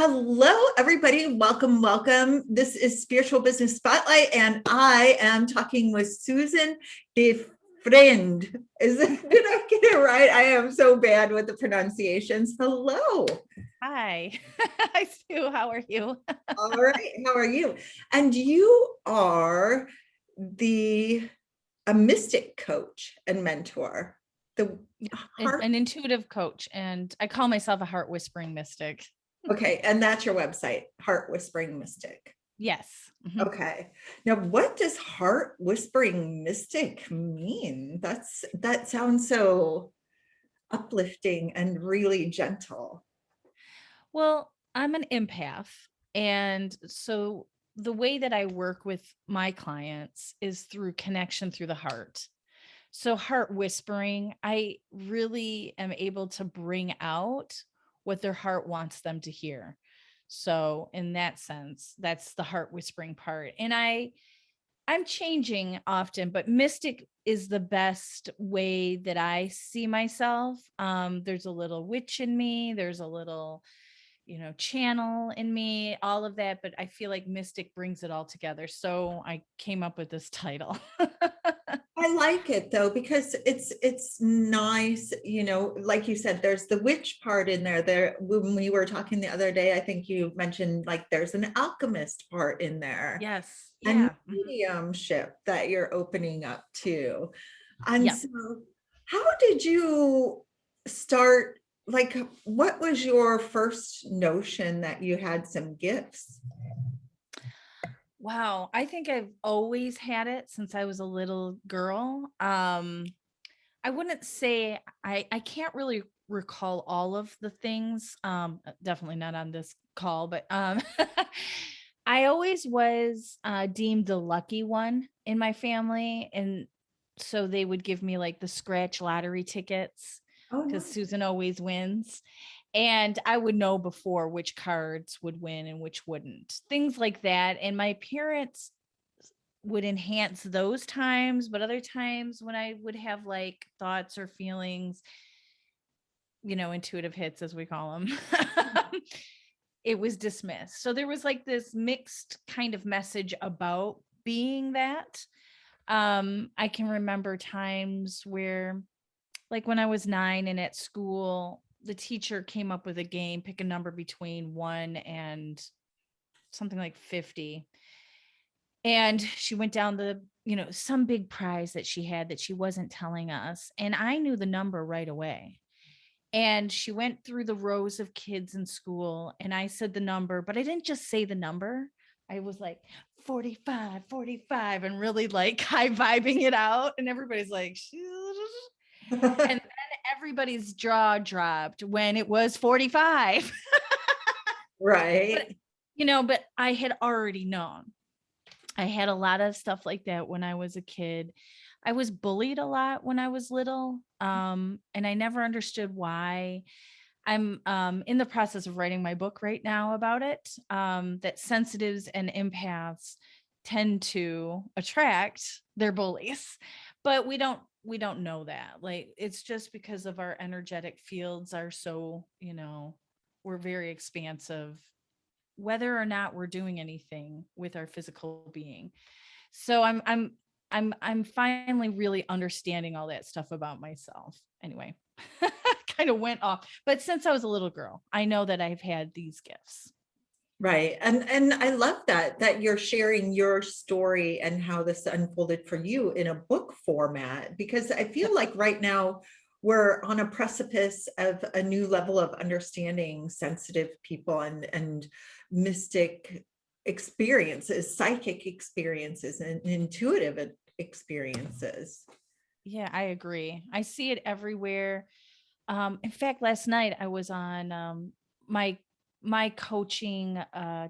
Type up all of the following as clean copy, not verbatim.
Hello, everybody. Welcome, welcome. This is Spiritual Business Spotlight, and I am talking with Susan De Vriend. Did I get it right? I am so bad with the pronunciations. Hello. Hi. Hi, Sue. How are you? All right. How are you? And you are the a mystic coach and mentor. The heart. An intuitive coach, and I call myself a heart whispering mystic. Okay, and that's your website, Heart Whispering Mystic. Yes. Mhm. Okay. Now, what does heart whispering mystic mean? That sounds so uplifting and really gentle. Well, I'm an empath. And so the way that I work with my clients is through connection through the heart. So, heart whispering, I really am able to bring out what their heart wants them to hear. So, in that sense, that's the heart whispering part. And I'm changing often, but mystic is the best way that I see myself. There's a little witch in me, there's a little, channel in me, all of that, but I feel like mystic brings it all together. So I came up with this title. I like it though, because it's nice, like you said, there's the witch part in there. There, when we were talking the other day, I think you mentioned like there's an alchemist part in there Yes. and Yeah. mediumship that you're opening up to. And Yeah. so, how did you start? Like, what was your first notion that you had some gifts? Wow. I think I've always had it since I was a little girl. I wouldn't say I can't really recall all of the things. Definitely not on this call, but I always was deemed the lucky one in my family. And so they would give me like the scratch lottery tickets Oh, because no. Susan always wins. And I would know before which cards would win and which wouldn't, things like that. And my parents would enhance those times, but other times when I would have like thoughts or feelings, intuitive hits as we call them, it was dismissed. So there was like this mixed kind of message about being that. I can remember times where, like when I was 9 and at school, the teacher came up with a game, pick a number between 1 and something like 50. And she went down some big prize that she had that she wasn't telling us. And I knew the number right away. And she went through the rows of kids in school and I said the number, but I didn't just say the number. I was like 45, 45, and really like high vibing it out. And everybody's like, and then everybody's jaw dropped when it was 45. But, Right. but I had already known. I had a lot of stuff like that when I was a kid. I was bullied a lot when I was little. And I never understood why. I'm in the process of writing my book right now about it. That sensitives and empaths tend to attract their bullies, but we don't know that. Like it's just because of our energetic fields are so, we're very expansive, whether or not we're doing anything with our physical being. So I'm finally really understanding all that stuff about myself. Anyway, kind of went off. But since I was a little girl, I know that I've had these gifts. Right. And I love that you're sharing your story and how this unfolded for you in a book format, because I feel Yep. like right now we're on a precipice of a new level of understanding sensitive people and mystic experiences, psychic experiences, and intuitive experiences. Yeah, I agree. I see it everywhere. In fact, last night I was on my my coaching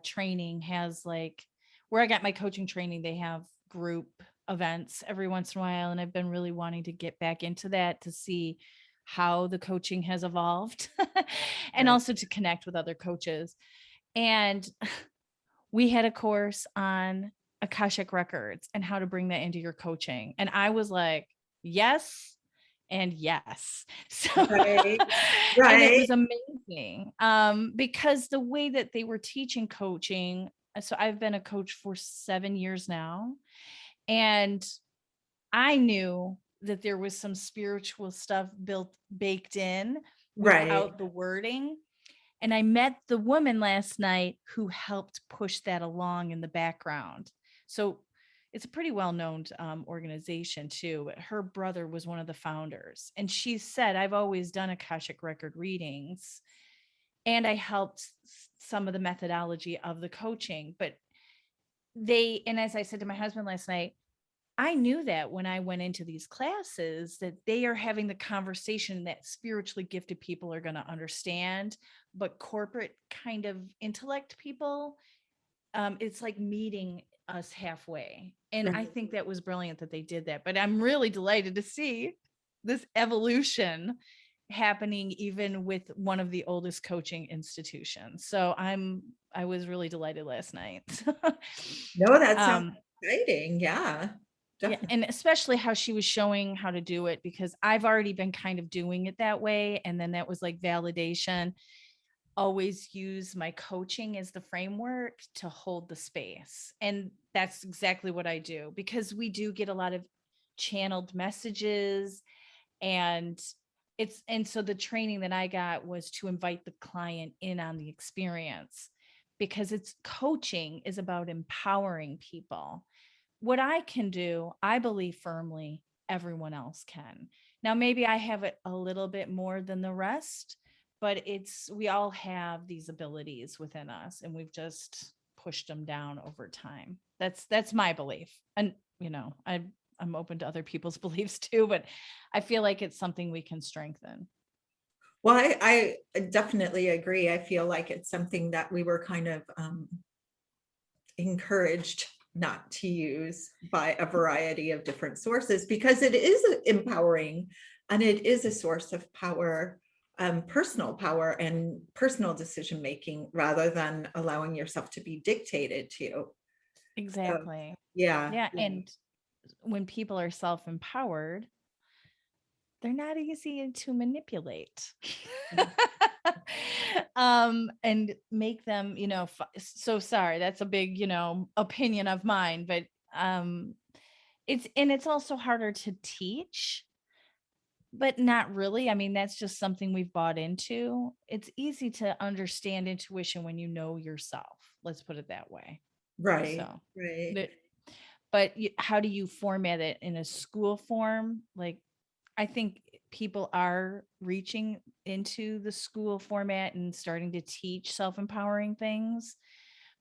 training has like where I got my coaching training, they have group events every once in a while. And I've been really wanting to get back into that to see how the coaching has evolved and Right. also to connect with other coaches. And we had a course on Akashic records and how to bring that into your coaching. And I was like, yes. And yes, so Right. and it Right. was amazing, because the way that they were teaching coaching, so I've been a coach for 7 years now, and I knew that there was some spiritual stuff baked in Right. without the wording. And I met the woman last night who helped push that along in the background. So it's a pretty well-known organization too, but her brother was one of the founders. And she said, I've always done Akashic record readings and I helped some of the methodology of the coaching, but and as I said to my husband last night, I knew that when I went into these classes that they are having the conversation that spiritually gifted people are going to understand, but corporate kind of intellect people, it's like meeting us halfway. And I Right. think that was brilliant that they did that. But I'm really delighted to see this evolution happening even with one of the oldest coaching institutions. So I was really delighted last night. No, that sounds um exciting. Yeah, yeah, definitely. and especially how she was showing how to do it, because I've already been kind of doing it that way. And then that was like validation. Always use my coaching as the framework to hold the space. And that's exactly what I do, because we do get a lot of channeled messages, and so the training that I got was to invite the client in on the experience, because it's coaching is about empowering people. What I can do, I believe firmly everyone else can. Now, maybe I have it a little bit more than the rest, but we all have these abilities within us and we've just pushed them down over time. That's my belief. And, I'm open to other people's beliefs too, but I feel like it's something we can strengthen. Well, I definitely agree. I feel like it's something that we were kind of encouraged not to use by a variety of different sources, because it is empowering and it is a source of power, personal power and personal decision making, rather than allowing yourself to be dictated to. So, Exactly. yeah. Yeah. And when people are self-empowered, they're not easy to manipulate. And make them, so sorry, that's a big, opinion of mine, but it's also harder to teach, but not really. I mean, that's just something we've bought into. It's easy to understand intuition when you know yourself. Let's put it that way. Right, So, right. but how do you format it in a school form? Like, I think people are reaching into the school format and starting to teach self-empowering things.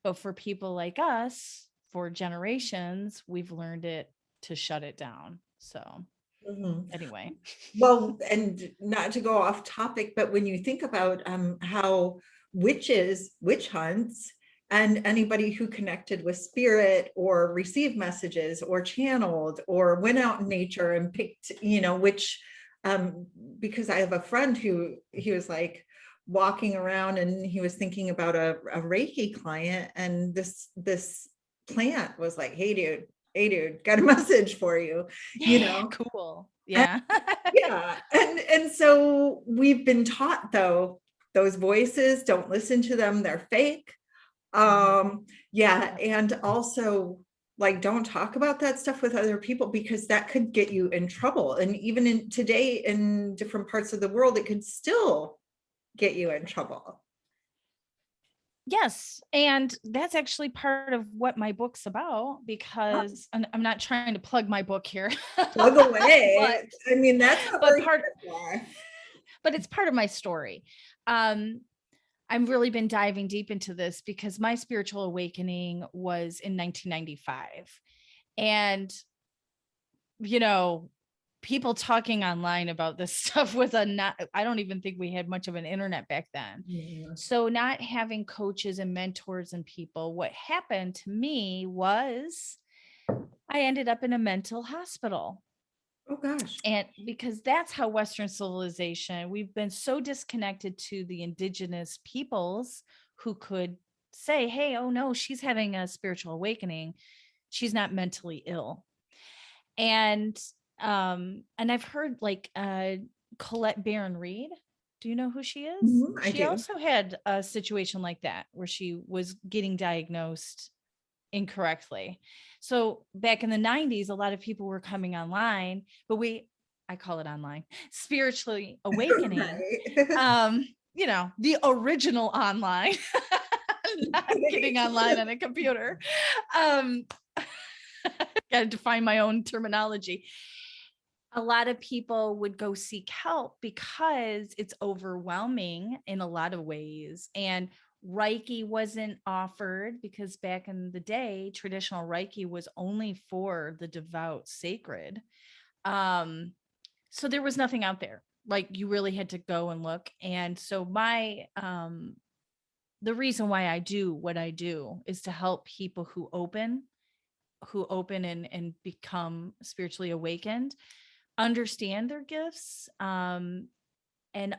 But for people like us, for generations, we've learned it to shut it down. So Mhm. anyway. Well, and not to go off topic, but when you think about how witches, witch hunts, and anybody who connected with spirit or received messages or channeled or went out in nature and picked, which, um, because I have a friend who he was like walking around and he was thinking about a Reiki client, and this plant was like, hey dude, got a message for you, you Yeah, know. cool. Yeah. Yeah, and so we've been taught, though, those voices, don't listen to them, they're fake. Mhm. Yeah, Yep. and also, like, don't talk about that stuff with other people, because that could get you in trouble. And even in today, in different parts of the world, it could still get you in trouble. Yes, and that's actually part of what my book's about, Oh, because and I'm not trying to plug my book here, plug but away. I mean, that's what but we're part here for. but it's part of my story. Um, I've really been diving deep into this because my spiritual awakening was in 1995. And, you know, people talking online about this stuff was I don't even think we had much of an internet back then. Yeah. So not having coaches and mentors and people, what happened to me was I ended up in a mental hospital. Oh gosh. And because that's how Western civilization, we've been so disconnected to the indigenous peoples who could say, hey, oh no, she's having a spiritual awakening. She's not mentally ill. And And I've heard like Colette Baron Reed. Do you know who she is? Mhm, I She do. also had a situation like that where she was getting diagnosed incorrectly. So back in the 90s, a lot of people were coming online, but I call it online, spiritually awakening. Right. The original online, not getting online on a computer. Um, Got to define my own terminology. A lot of people would go seek help because it's overwhelming in a lot of ways. And Reiki wasn't offered because back in the day, traditional Reiki was only for the devout sacred. Um, so there was nothing out there. Like you really had to go and look. And so the reason why I do what I do is to help people who open and become spiritually awakened, understand their gifts, and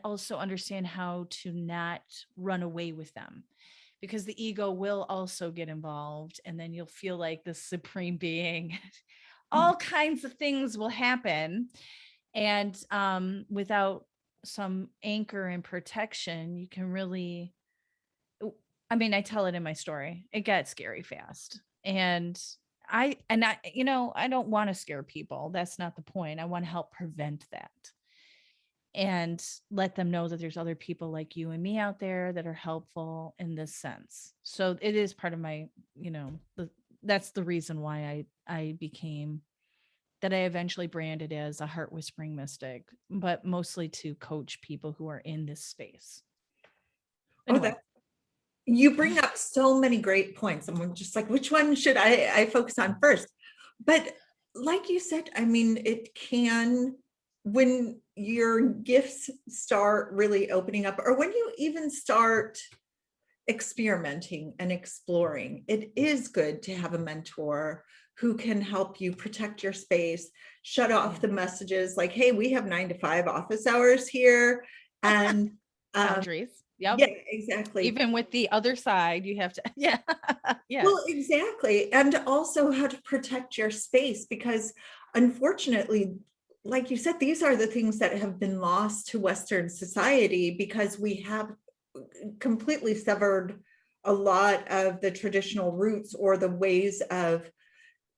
also understand how to not run away with them, because the ego will also get involved, and then you'll feel like the supreme being. All kinds of things will happen, and without some anchor and protection, you can really, I mean, I tell it in my story, it got scary fast. And I don't want to scare people. That's not the point. I want to help prevent that and let them know that there's other people like you and me out there that are helpful in this sense. So it is part of my, that's the reason why I became that I eventually branded as a heart whispering mystic, but mostly to coach people who are in this space. Oh, Anyway. you bring up so many great points. I'm just like, which one should I focus on first? But like you said, I mean, it can, when your gifts start really opening up, or when you even start experimenting and exploring, it is good to have a mentor who can help you protect your space, shut off the messages like, hey, we have 9 to 5 office hours here. And Boundaries. Yep. yeah, exactly. Even with the other side, you have to, yeah. Yeah. Well, exactly. And also how to protect your space, because unfortunately, like you said, these are the things that have been lost to Western society because we have completely severed a lot of the traditional roots or the ways of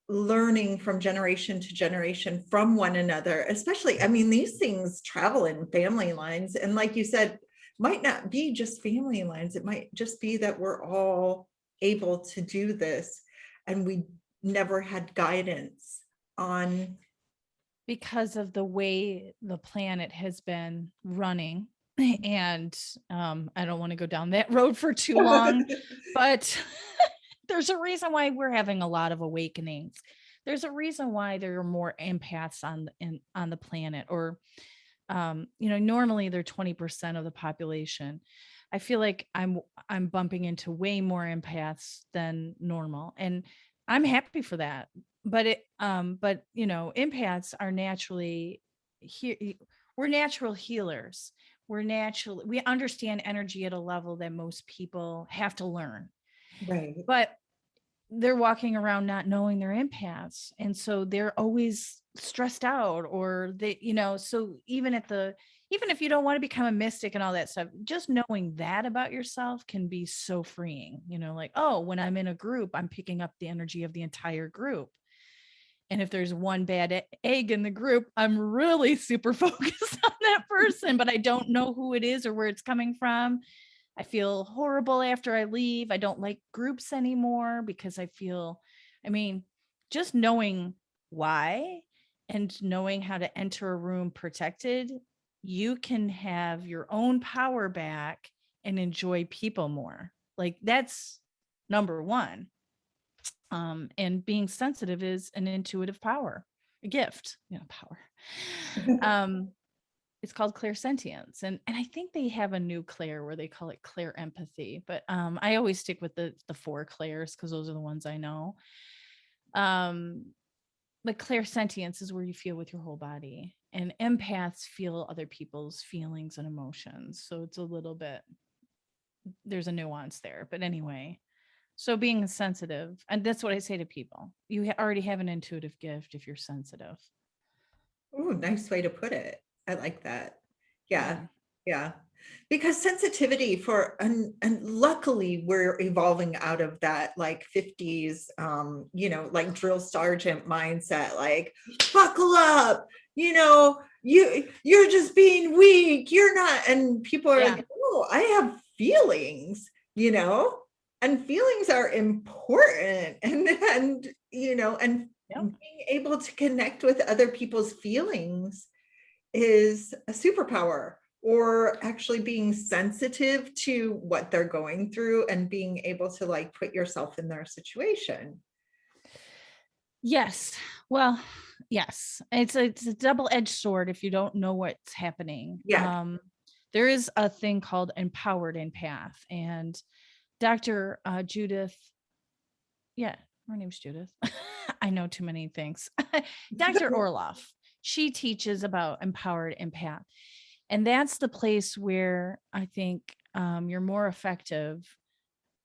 learning from generation to generation from one another. Especially, I mean, these things travel in family lines. And like you said, might not be just family lines. It might just be that we're all able to do this and we never had guidance on. Because of the way the planet has been running. And I don't want to go down that road for too long, but there's a reason why we're having a lot of awakenings. There's a reason why there are more empaths on the planet, or normally they're 20% of the population. I feel like I'm bumping into way more empaths than normal, and I'm happy for that. But empaths are naturally here. We're natural healers. We understand energy at a level that most people have to learn. Right. But they're walking around not knowing they're empaths, and so they're always stressed out, or so even if you don't want to become a mystic and all that stuff, just knowing that about yourself can be so freeing. Like, oh, when I'm in a group, I'm picking up the energy of the entire group, and if there's one bad egg in the group, I'm really super focused on that person, but I don't know who it is or where it's coming from. I feel horrible after I leave. I don't like groups anymore because just knowing why and knowing how to enter a room protected, you can have your own power back and enjoy people more. Like, that's number one. And being sensitive is an intuitive power, a gift, power. It's called clairsentience, and I think they have a new clair where they call it clair empathy, but I always stick with the 4 clairs because those are the ones I know. But clairsentience is where you feel with your whole body, and empaths feel other people's feelings and emotions, so it's a little bit, there's a nuance there, but anyway. So being sensitive, and that's what I say to people, you already have an intuitive gift if you're sensitive. Oh, nice way to put it. I like that. Yeah. Yeah. Yeah. Because sensitivity and luckily we're evolving out of that like 50s, like drill sergeant mindset, like buckle up, you're just being weak. You're not. And people are Yeah. like, oh, I have feelings, and feelings are important. And Yep. being able to connect with other people's feelings is a superpower, or actually being sensitive to what they're going through and being able to like put yourself in their situation. Yes. Well, yes. It's a double-edged sword if you don't know what's happening. Yeah. There is a thing called empowered empath, and Dr. Judith, yeah, her name's Judith. I know too many things. Dr. Orloff, she teaches about empowered empath. And that's the place where I think you're more effective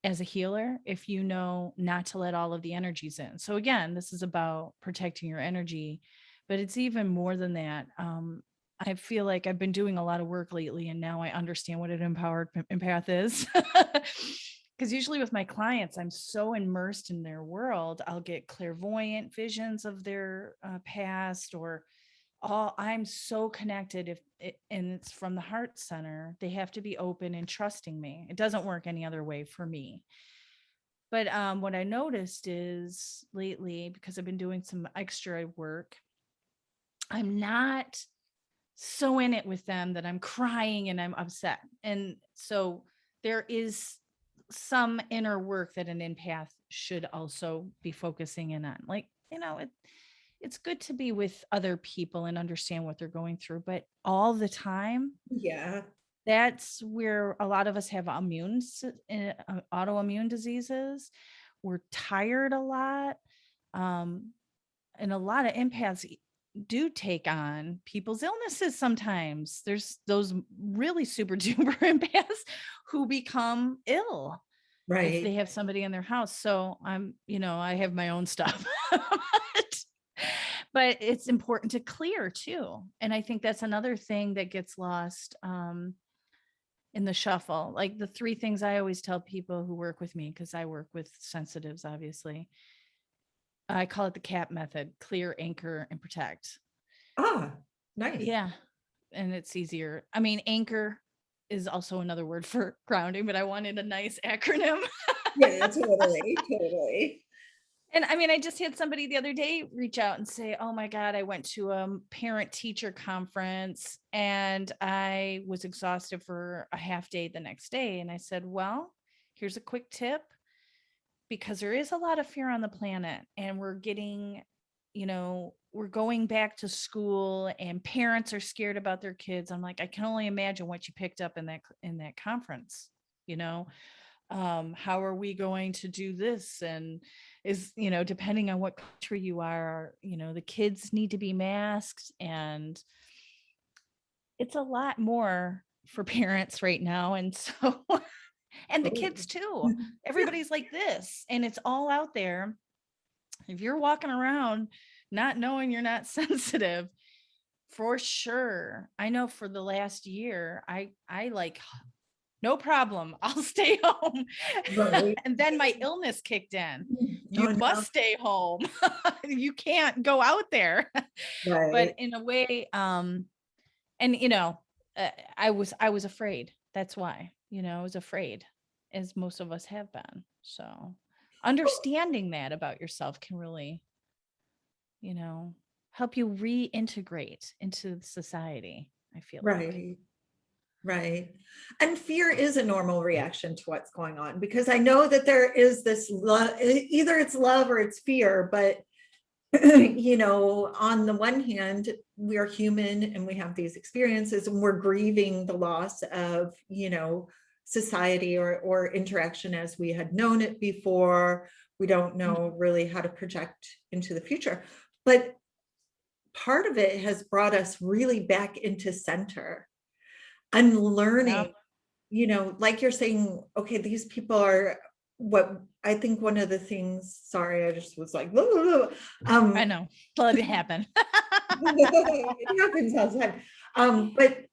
as a healer if you know not to let all of the energies in. So again, this is about protecting your energy, but it's even more than that. I feel like I've been doing a lot of work lately, and now I understand what an empowered empath is. Because usually with my clients, I'm so immersed in their world, I'll get clairvoyant visions of their past, or I'm so connected. And it's from the heart center, they have to be open and trusting me. It doesn't work any other way for me. But what I noticed is lately, because I've been doing some extra work, I'm not so in it with them that I'm crying and I'm upset. And so there is some inner work that an empath should also be focusing in on. Like, it's good to be with other people and understand what they're going through, but all the time, Yeah. that's where a lot of us have autoimmune diseases. We're tired a lot. And a lot of empaths do take on people's illnesses sometimes. There's those really super duper empaths who become ill if they Right. have somebody in their house. So I have my own stuff. But it's important to clear too. And I think that's another thing that gets lost in the shuffle. Like the three things I always tell people who work with me, because I work with sensitives, obviously. I call it the CAP method: clear, anchor, and protect. Ah, nice. Yeah. And it's easier. I mean, anchor is also another word for grounding, but I wanted a nice acronym. Yeah, totally. Totally. And I mean, I just had somebody the other day reach out and say, oh my God, I went to a parent teacher conference and I was exhausted for a half day the next day. And I said, well, here's a quick tip, because there is a lot of fear on the planet, and we're going back to school and parents are scared about their kids. I'm like, I can only imagine what you picked up in that conference, you know. How are we going to do this? And depending on what country you are, the kids need to be masked, and it's a lot more for parents right now. And so, and the Oh. kids too, everybody's like this, and it's all out there. If you're walking around not knowing you're not sensitive, for sure. I know for the last year, I like, no problem, I'll stay home. Right. And then my illness kicked in. You Oh, no. must stay home. You can't go out there. But Right. in a way, and I was afraid. That's why, I was afraid, as most of us have been. So understanding that about yourself can really, help you reintegrate into society, I feel like. Right. Right. And fear is a normal reaction to what's going on, because I know that there is this love, either it's love or it's fear, but on the one hand, we're human and we have these experiences and we're grieving the loss of, society or interaction as we had known it before. We don't know really how to project into the future, but part of it has brought us really back into center, unlearning, Yep. like you're saying, okay, these people are what I think one of the things, sorry, I just was like, blah, blah, blah. I know. Let it happen. It happens all the time. But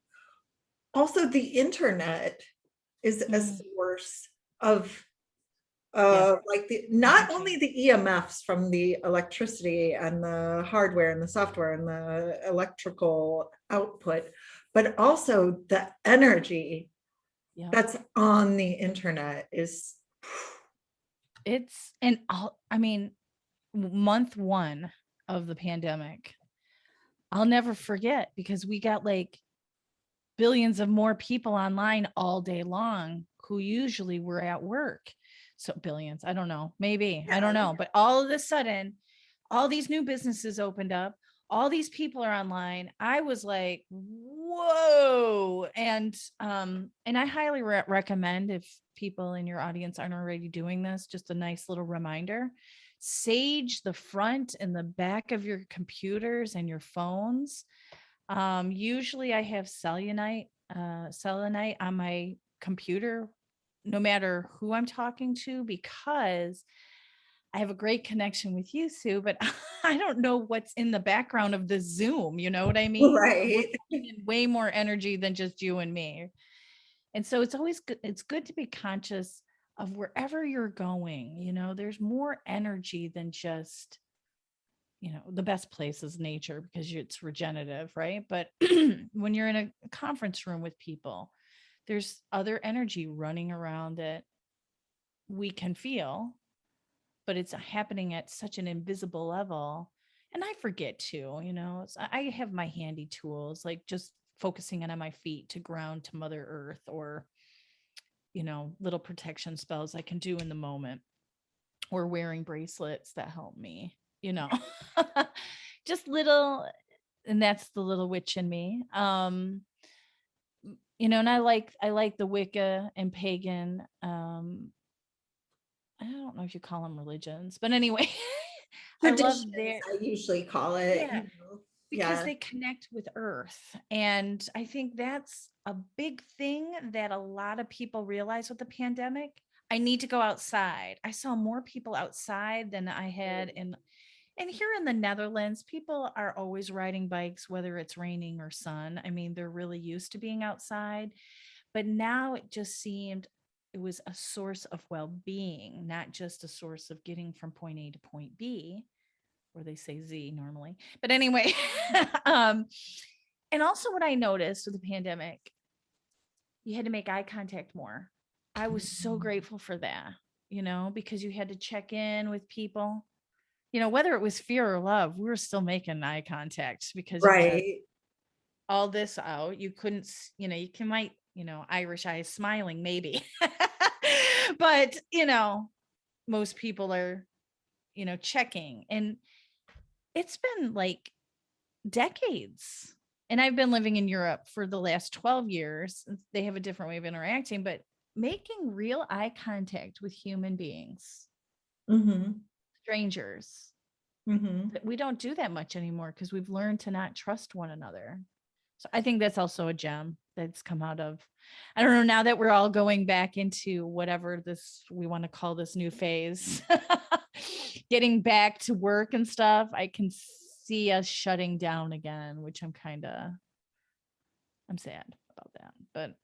also the internet is a Mm, source of yeah. like not Energy. only the EMFs from the electricity and the hardware and the software and the electrical output, but also the energy Yeah. that's on the internet is It's, and I mean, month one of the pandemic, I'll never forget, because we got like billions of more people online all day long who usually were at work. So billions, I don't know, maybe, I don't yeah. know. But all of a sudden, all these new businesses opened up. All these people are online. I was like, whoa. And I highly recommend, if people in your audience aren't already doing this, just a nice little reminder. Sage the front and the back of your computers and your phones. Usually I have selenite on my computer, no matter who I'm talking to, because I have a great connection with you, Sue, but I don't know what's in the background of the Zoom. You know what I mean? We're Right. putting in way more energy than just you and me. And so it's always good. It's good to be conscious of wherever you're going. There's more energy than just, the best place is nature, because it's regenerative, right? But when you're in a conference room with people, there's other energy running around that we can feel, but it's happening at such an invisible level. And I forget too, I have my handy tools, like just focusing on my feet to ground to Mother Earth, or, little protection spells I can do in the moment, or wearing bracelets that help me, just little, and that's the little witch in me. And I like the Wicca and pagan, I don't know if you call them religions, but anyway, I love Traditions, their, I usually call it, yeah, because Yeah. they connect with earth. And I think that's a big thing that a lot of people realize with the pandemic. I need to go outside. I saw more people outside than I had and here in the Netherlands, people are always riding bikes, whether it's raining or sun. I mean, they're really used to being outside, but now it just seemed it was a source of well-being, not just a source of getting from point A to point B, or they say Z normally. But anyway, um, and also what I noticed with the pandemic, you had to make eye contact more. I was so grateful for that, because you had to check in with people. Whether it was fear or love, we were still making eye contact, because you had Right. all this out. You couldn't, you can might, Irish eyes smiling maybe. But, most people are, checking. And it's been like decades. And I've been living in Europe for the last 12 years. They have a different way of interacting, but making real eye contact with human beings, Mm-hmm. strangers, Mm-hmm. we don't do that much anymore, because we've learned to not trust one another. So I think that's also a gem that's come out of, I don't know, now that we're all going back into whatever this, we want to call this new phase, getting back to work and stuff, I can see us shutting down again, which I'm sad about that. But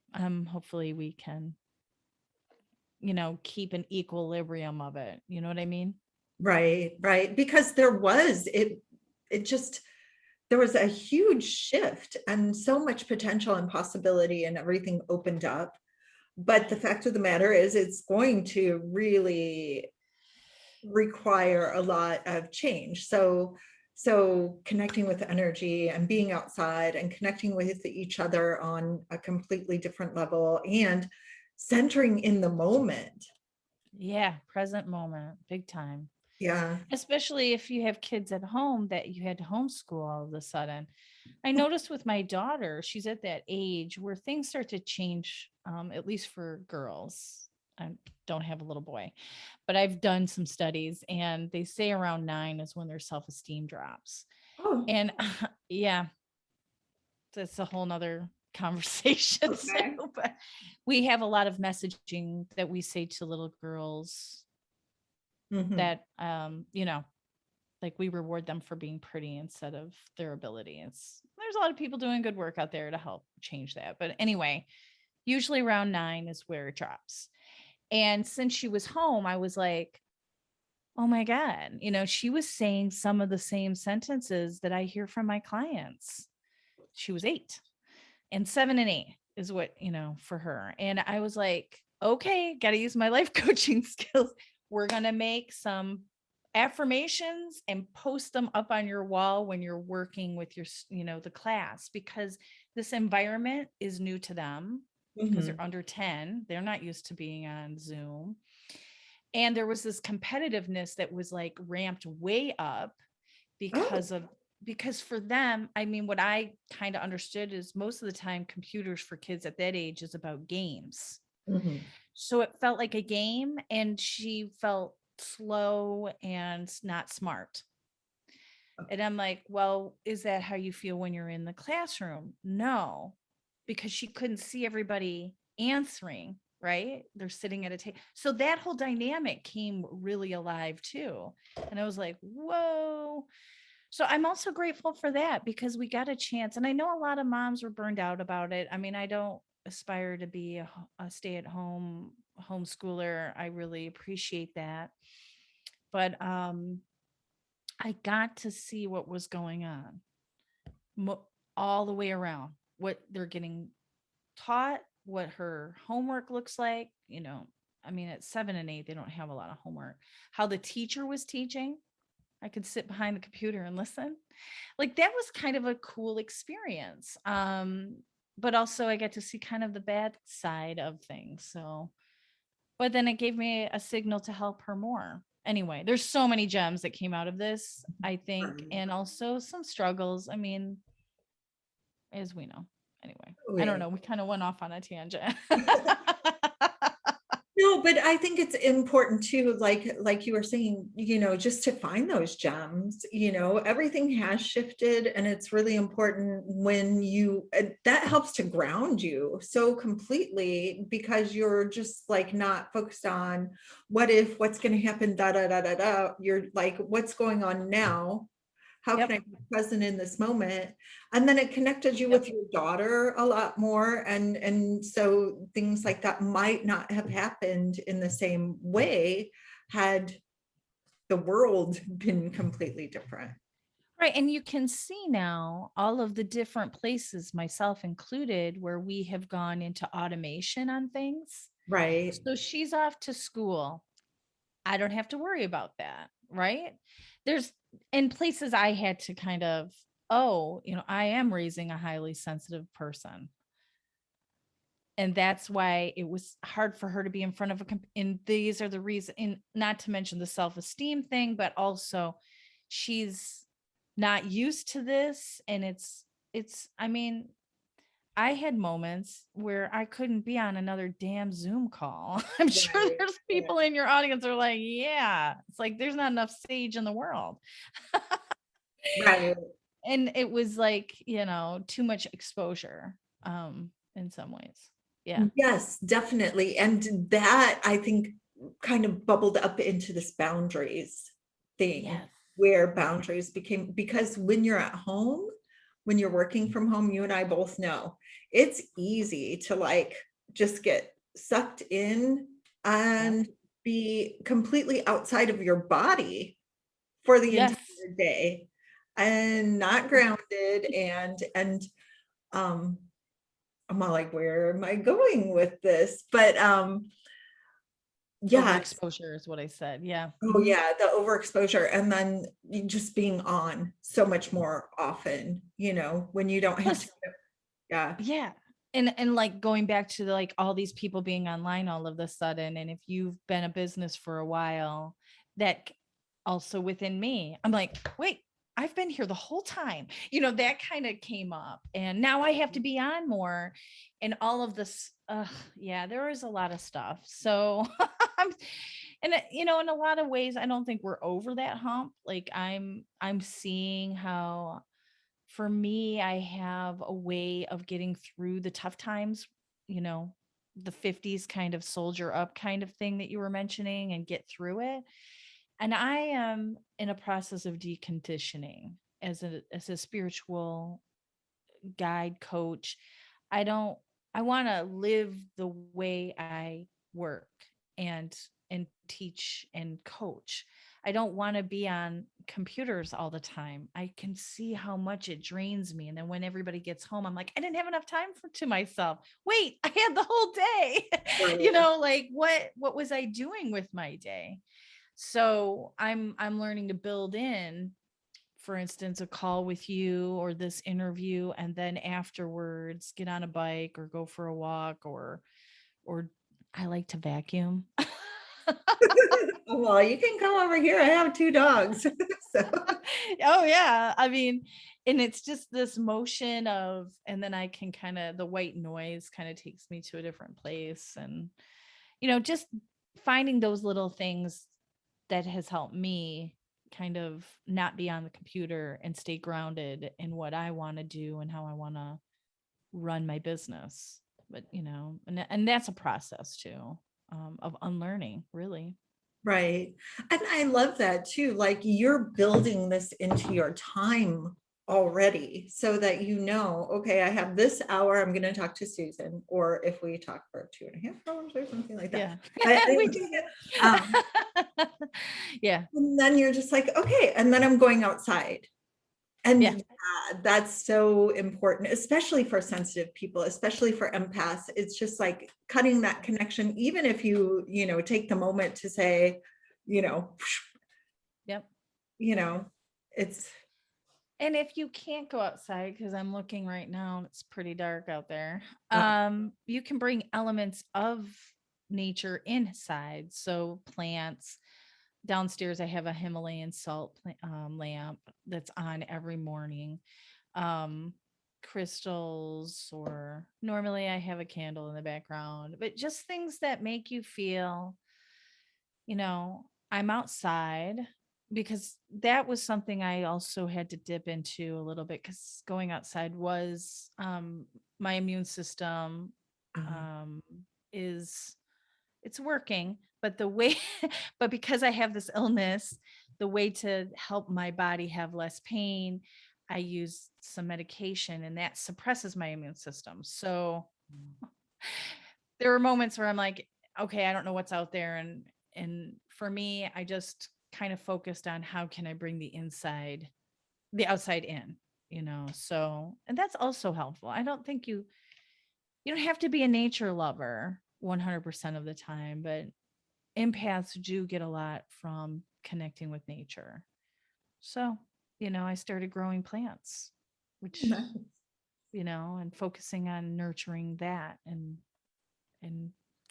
hopefully we can, keep an equilibrium of it. You know what I mean? Right, right. Because it just, there was a huge shift and so much potential and possibility and everything opened up. But the fact of the matter is it's going to really require a lot of change. So connecting with energy and being outside and connecting with each other on a completely different level and centering in the moment. Yeah, present moment, big time. Yeah. Especially if you have kids at home that you had to homeschool all of a sudden. I noticed with my daughter, she's at that age where things start to change, at least for girls. I don't have a little boy, but I've done some studies, and they say around 9 is when their self-esteem drops. Oh, And yeah, that's a whole nother conversation. okay. So, but we have a lot of messaging that we say to little girls Mhm. that, Like we reward them for being pretty instead of their ability. There's a lot of people doing good work out there to help change that. But anyway, usually around 9 is where it drops. And since she was home, I was like, oh my God, she was saying some of the same sentences that I hear from my clients. She was 8, and 7 and 8 is what, for her. And I was like, okay, got to use my life coaching skills. We're going to make some affirmations and post them up on your wall when you're working with your, the class, because this environment is new to them because they're under 10. They're not used to being on Zoom. And there was this competitiveness that was like ramped way up because for them, I mean, what I kind of understood is most of the time computers for kids at that age is about games. So it felt like a game, and she felt slow and not smart. And I'm like, well, is that how you feel when you're in the classroom? No, because she couldn't see everybody answering, right? They're sitting at a table. So that whole dynamic came really alive too. And I was like, whoa. So I'm also grateful for that, because we got a chance. And I know a lot of moms were burned out about it. I mean, I don't aspire to be a stay-at-home homeschooler. I really appreciate that. But I got to see what was going on all the way around, what they're getting taught, what her homework looks like. I mean, at 7 and 8, they don't have a lot of homework. How the teacher was teaching. I could sit behind the computer and listen. Like that was kind of a cool experience. But also I get to see kind of the bad side of things. So, but then it gave me a signal to help her more. Anyway, there's so many gems that came out of this, I think, and also some struggles. I mean, as we know. Anyway, I don't know. We kind of went off on a tangent. No, but I think it's important too, like you were saying, just to find those gems. Everything has shifted, and it's really important when that helps to ground you so completely, because you're just like not focused on what if, what's going to happen, da da da da da. You're like, what's going on now? How can I be present in this moment? And then it connected you with your daughter a lot more. And so things like that might not have happened in the same way had the world been completely different. Right. And you can see now all of the different places, myself included, where we have gone into automation on things. Right. So she's off to school. I don't have to worry about that. Right. There's in places I had to kind of, I am raising a highly sensitive person. And that's why it was hard for her to be in front of and these are the reasons, and not to mention the self-esteem thing, but also she's not used to this. And I mean, I had moments where I couldn't be on another damn Zoom call. I'm sure there's people in your audience are like, yeah, it's like, there's not enough sage in the world. Right. And it was like, too much exposure, in some ways. Yeah. Yes, definitely. And that, I think, kind of bubbled up into this boundaries thing, where boundaries became, because when you're at home, when you're working from home, you and I both know it's easy to like just get sucked in and be completely outside of your body for the entire day and not grounded. And I'm all like, where am I going with this? But overexposure is what I said. Yeah. Oh yeah, the overexposure, and then just being on so much more often, when you don't have to. Yeah. And like going back to like all these people being online all of a sudden, and if you've been a business for a while, that also within me, I'm like, wait, I've been here the whole time, that kind of came up, and now I have to be on more, and all of this. There is a lot of stuff. So and in a lot of ways, I don't think we're over that hump. Like I'm seeing how, for me, I have a way of getting through the tough times, the 50s kind of soldier up kind of thing that you were mentioning, and get through it. And I am in a process of deconditioning as a spiritual guide coach. I don't, I want to live the way I work and teach and coach. I don't want to be on computers all the time. I can see how much it drains me. And then when everybody gets home, I'm like, I didn't have enough time to myself. Wait, I had the whole day. Right. Like what was I doing with my day? So I'm learning to build in, for instance, a call with you or this interview, and then afterwards get on a bike or go for a walk, or I like to vacuum. Well, you can come over here. I have 2 dogs. So, Oh yeah. I mean, and it's just this motion of, and then I can kind of, the white noise kind of takes me to a different place. And, just finding those little things that has helped me kind of not be on the computer and stay grounded in what I want to do and how I want to run my business. But, and that's a process too, of unlearning, really. right. And I love that too. Like you're building this into your time already so that okay, I have this hour, I'm going to talk to Susan, or if we talk for 2.5 hours or something like that. Yeah. We do that. Yeah. And then you're just like, okay, and then I'm going outside. And Yeah. that's so important, especially for sensitive people, especially for empaths. It's just like cutting that connection, even if you take the moment to say, Yep. it's. And if you can't go outside, because I'm looking right now, and it's pretty dark out there, you can bring elements of nature inside. So plants. Downstairs, I have a Himalayan salt lamp that's on every morning. Crystals, or normally I have a candle in the background, but just things that make you feel, I'm outside, because that was something I also had to dip into a little bit, because going outside was, my immune system is, it's working, but the way, but because I have this illness, the way to help my body have less pain, I use some medication, and that suppresses my immune system. So there were moments where I'm like, okay, I don't know what's out there. And for me, I just kind of focused on how can I bring the outside in, so, and that's also helpful. I don't think you don't have to be a nature lover 100% of the time, but empaths do get a lot from connecting with nature. So, I started growing plants, which, and focusing on nurturing that, and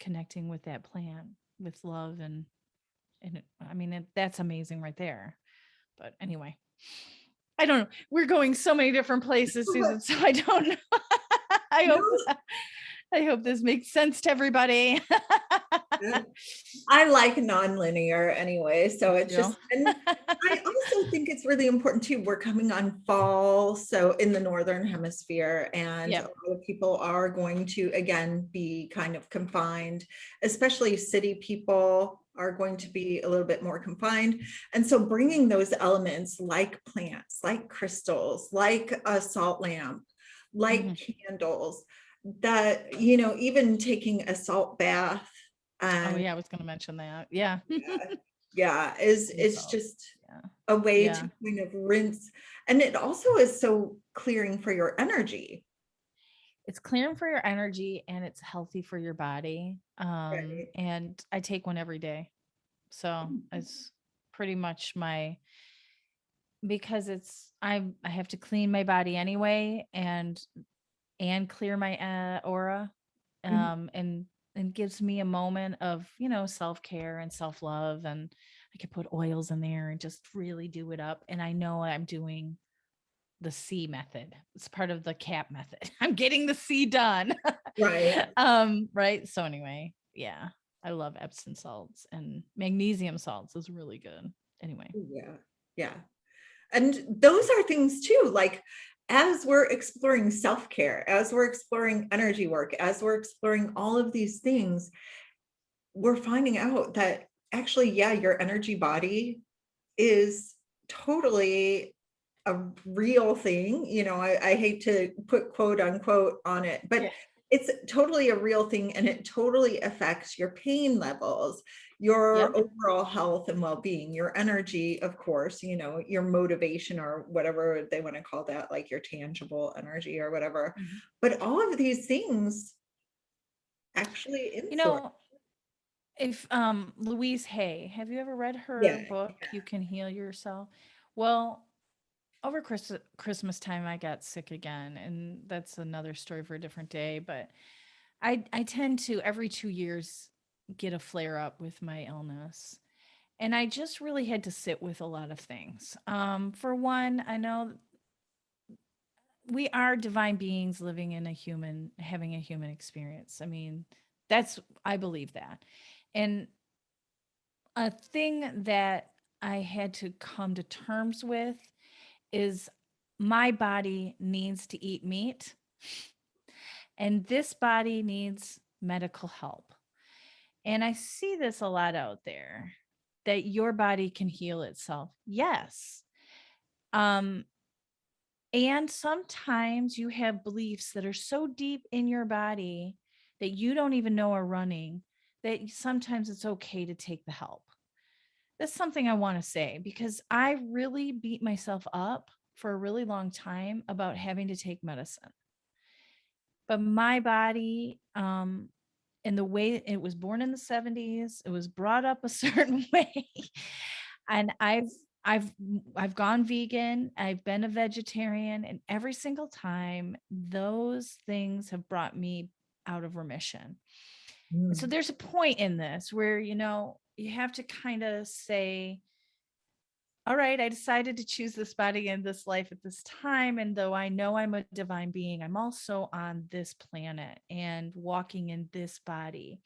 connecting with that plant with love, and I mean, that's amazing right there. But anyway, I don't know. We're going so many different places, Susan, so I don't know. I hope I hope this makes sense to everybody. I like nonlinear anyway, so it's just, and I also think it's really important too. We're coming on fall, so in the Northern Hemisphere, and a lot of people are going to, again, be kind of confined, especially city people are going to be a little bit more confined. And so bringing those elements like plants, like crystals, like a salt lamp, like candles, that, even taking a salt bath. Oh yeah, I was going to mention that. Yeah. It's just a way to kind of rinse. And it also is so clearing for your energy. It's clearing for your energy, and it's healthy for your body. Right. And I take one every day. So it's pretty much because I have to clean my body anyway, and clear my aura, and gives me a moment of, self-care and self-love, and I can put oils in there and just really do it up. And I know I'm doing the C method. It's part of the CAP method. I'm getting the C done. Right. Right. So anyway, yeah, I love Epsom salts, and magnesium salts is really good. Anyway. Yeah. And those are things too, like as we're exploring self-care, as we're exploring energy work, as we're exploring all of these things, we're finding out that actually, yeah, your energy body is totally a real thing. I hate to put quote unquote on it, but Yeah. it's totally a real thing, and it totally affects your pain levels, your Yep. overall health and well-being, your energy, of course, your motivation, or whatever they want to call that, like your tangible energy or whatever. Mhm. But all of these things actually You influence. know, if Louise Hay, have you ever read her Yeah. book, You Can Heal Yourself? Well, over Christmas time, I got sick again, and that's another story for a different day. But I tend to every 2 years get a flare up with my illness, and I just really had to sit with a lot of things. For one, I know we are divine beings living in a human, having a human experience. I mean, I believe that, and a thing that I had to come to terms with is my body needs to eat meat and this body needs medical help. And I see this a lot out there, that your body can heal itself. Yes. Um, and sometimes you have beliefs that are so deep in your body that you don't even know are running, that sometimes it's okay to take the help. That's something I want to say, because I really beat myself up for a really long time about having to take medicine. But my body, and the way it was born in the 70s, it was brought up a certain way. And I've I've gone vegan, I've been a vegetarian, and every single time those things have brought me out of remission. And so Mm. there's a point in this where, you have to kind of say, all right, I decided to choose this body and this life at this time. And though I know I'm a divine being, I'm also on this planet and walking in this body.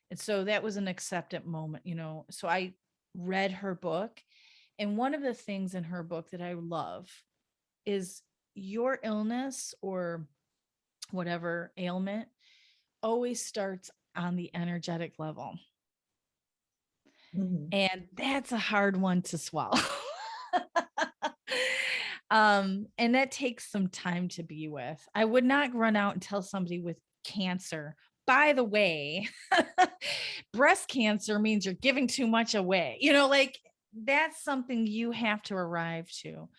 And so that was an acceptance moment. So I read her book. And one of the things in her book that I love is your illness or whatever ailment always starts on the energetic level. Mhm. And that's a hard one to swallow. And that takes some time to be with. I would not run out and tell somebody with cancer, by the way, breast cancer means you're giving too much away. Like that's something you have to arrive to.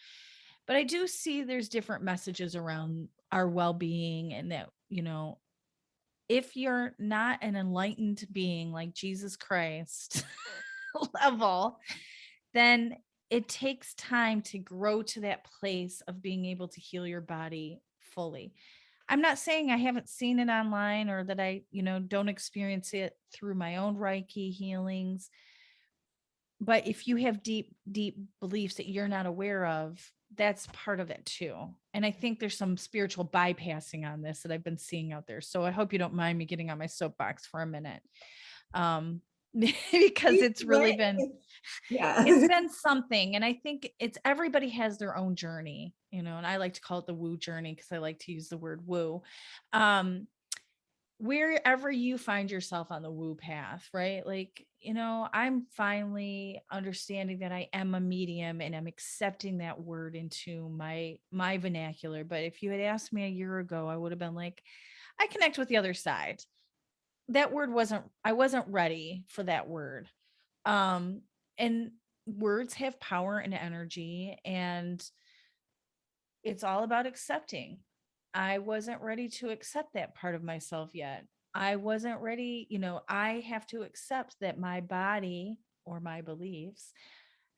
But I do see there's different messages around our well-being, and that, if you're not an enlightened being like Jesus Christ level, then it takes time to grow to that place of being able to heal your body fully. I'm not saying I haven't seen it online, or that I, don't experience it through my own Reiki healings. But if you have deep, deep beliefs that you're not aware of, that's part of it too. And I think there's some spiritual bypassing on this that I've been seeing out there. So I hope you don't mind me getting on my soapbox for a minute. Um, because Please it's do really been it. Yeah. it's been something. And I think it's everybody has their own journey, and I like to call it the woo journey because I like to use the word woo. Um, wherever you find yourself on the woo path, right? Like, I'm finally understanding that I am a medium, and I'm accepting that word into my vernacular. But if you had asked me a year ago, I would have been like, I connect with the other side. That word I wasn't ready for that word. Um, and words have power and energy, and it's all about accepting. I wasn't ready to accept that part of myself yet. I wasn't ready, I have to accept that my body or my beliefs